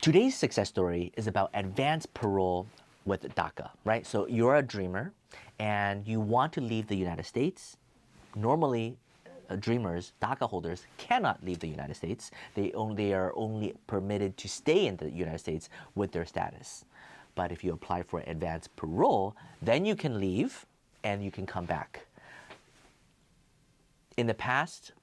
Today's success story is about advanced parole with DACA, right? So you're a dreamer and you want to leave the United States. Normally, dreamers, DACA holders, cannot leave the United States. They are only permitted to stay in the United States with their status. But if you apply for advanced parole, then you can leave and you can come back. In the past,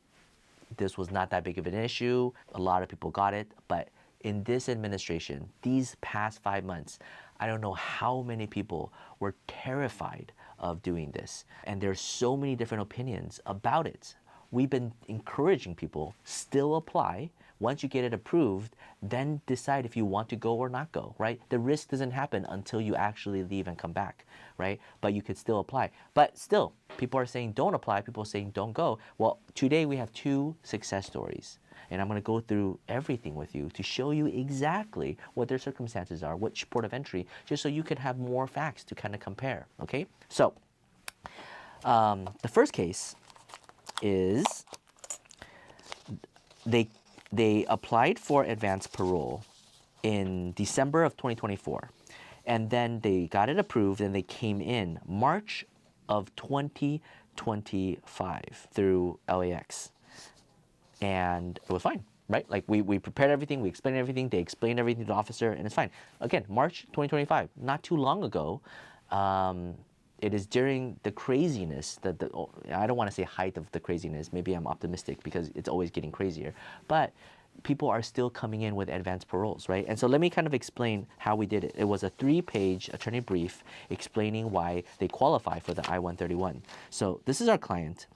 this was not that big of an issue. A lot of people got it, but in this administration, these past 5 months, I don't know how many people were terrified of doing this. And there's so many different opinions about it. We've been encouraging people, still apply. Once you get it approved, then decide if you want to go or not go, right? The risk doesn't happen until you actually leave and come back, right? But you could still apply. But still, people are saying don't apply, people are saying don't go. Well, today we have 2 success stories. And I'm going to go through everything with you to show you exactly what their circumstances are, which port of entry, just so you can have more facts to kind of compare, okay? So, the first case is they applied for advanced parole in December of 2024, and then they got it approved, and they came in March of 2025 through LAX. And it was fine, right? Like we prepared everything, we explained everything, they explained everything to the officer, and it's fine. Again, March 2025, not too long ago. It is during the craziness, I don't want to say height of the craziness, maybe I'm optimistic because it's always getting crazier, but people are still coming in with advanced paroles, right? And so let me kind of explain how we did it. It was a 3-page attorney brief explaining why they qualify for the I-131. So this is our client.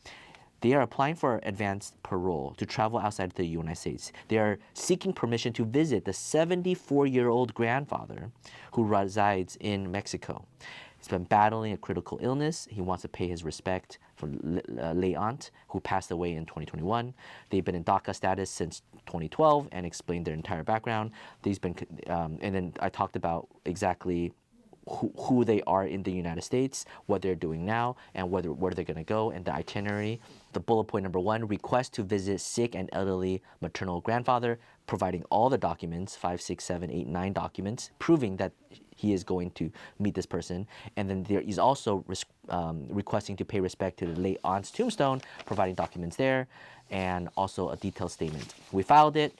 They are applying for advanced parole to travel outside the United States. They are seeking permission to visit the 74-year-old grandfather who resides in Mexico. He's been battling a critical illness. He wants to pay his respect for late aunt who passed away in 2021. They've been in DACA status since 2012 and explained their entire background. And then I talked about exactly who they are in the United States, what they're doing now, and where they're going to go, and the itinerary. The bullet point number 1, request to visit sick and elderly maternal grandfather, providing all the documents, 5, 6, 7, 8, 9 documents, proving that he is going to meet this person. And then there is also requesting to pay respect to the late aunt's tombstone, providing documents there, and also a detailed statement. We filed it.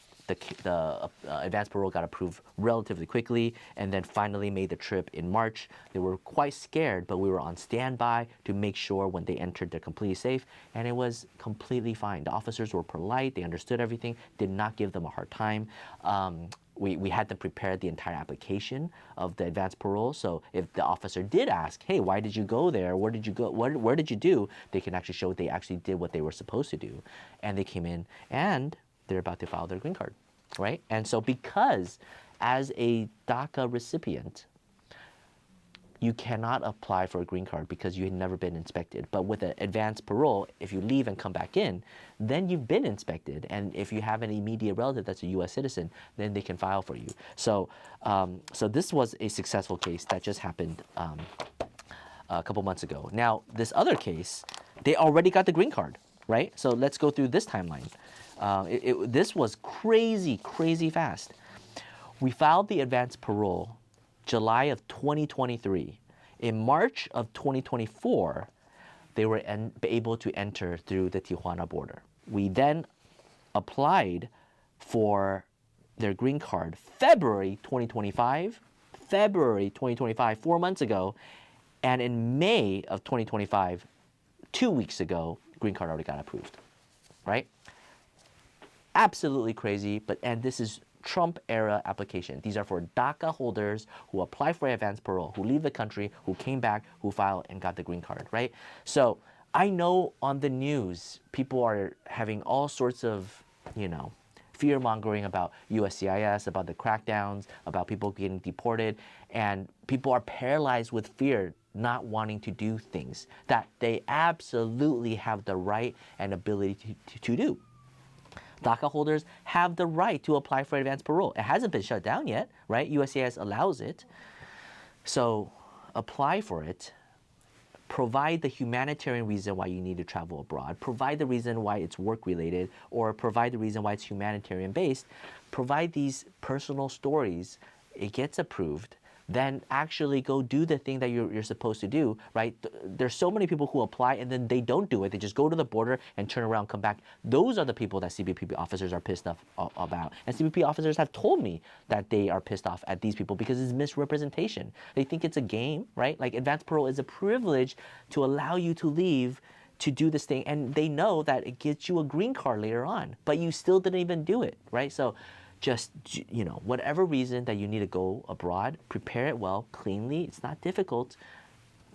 The advanced parole got approved relatively quickly, and then finally made the trip in March. They were quite scared, but we were on standby to make sure when they entered they're completely safe, and it was completely fine. The officers were polite, they understood everything, did not give them a hard time. We had them prepare the entire application of the advanced parole, so if the officer did ask, hey, why did you go there? Where did you go? Where did you do? They can actually show they actually did what they were supposed to do. And they came in, and they're about to file their green card, right? And so because as a DACA recipient, you cannot apply for a green card because you had never been inspected. But with an advanced parole, if you leave and come back in, then you've been inspected. And if you have an immediate relative that's a U.S. citizen, then they can file for you. So, so this was a successful case that just happened a couple months ago. Now, this other case, they already got the green card, right? So let's go through this timeline. This was crazy fast. We filed the advanced parole July of 2023. In March of 2024, they were able to enter through the Tijuana border. We then applied for their green card February 2025, 4 months ago, and in May of 2025, 2 weeks ago, green card already got approved, right? Absolutely crazy, and this is Trump era application. These are for DACA holders who apply for advanced parole, who leave the country, who came back, who filed and got the green card, right? So I know on the news, people are having all sorts of, fear-mongering about USCIS, about the crackdowns, about people getting deported, and people are paralyzed with fear, not wanting to do things that they absolutely have the right and ability to do. DACA holders have the right to apply for advanced parole. It hasn't been shut down yet, right? USCIS allows it. So apply for it. Provide the humanitarian reason why you need to travel abroad. Provide the reason why it's work-related, or provide the reason why it's humanitarian-based. provide these personal stories, it gets approved, then actually go do the thing that you're supposed to do, right? There's so many people who apply and then they don't do it. They just go to the border and turn around, come back. Those are the people that CBP officers are pissed off about. And CBP officers have told me that they are pissed off at these people because it's misrepresentation. They think it's a game, right? Like advanced parole is a privilege to allow you to leave to do this thing, and they know that it gets you a green card later on, but you still didn't even do it, right? So just, whatever reason that you need to go abroad, prepare it well, cleanly. It's not difficult.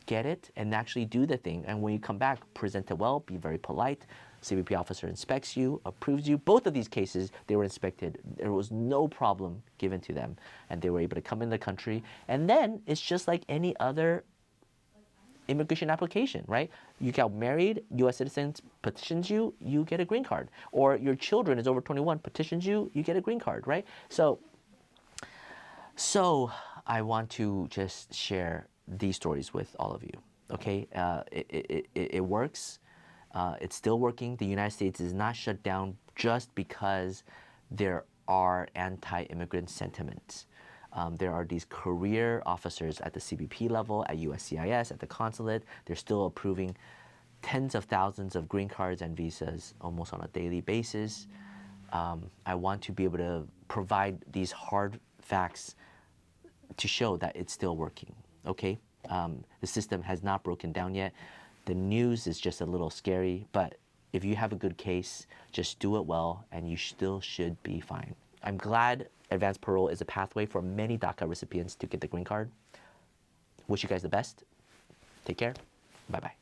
Get it and actually do the thing. And when you come back, present it well, be very polite. CBP officer inspects you, approves you. Both of these cases, they were inspected. There was no problem given to them, and they were able to come in the country. And then it's just like any other immigration application, right? You got married, U.S. citizens petitions you, you get a green card. Or your children is over 21, petitions you, you get a green card, right? So I want to just share these stories with all of you, okay? It works. It's still working. The United States is not shut down just because there are anti-immigrant sentiments. There are these career officers at the CBP level, at USCIS, at the consulate. They're still approving tens of thousands of green cards and visas almost on a daily basis. I want to be able to provide these hard facts to show that it's still working, okay? The system has not broken down yet. The news is just a little scary, but if you have a good case, just do it well and you still should be fine. I'm glad advanced parole is a pathway for many DACA recipients to get the green card. Wish you guys the best. Take care. Bye-bye.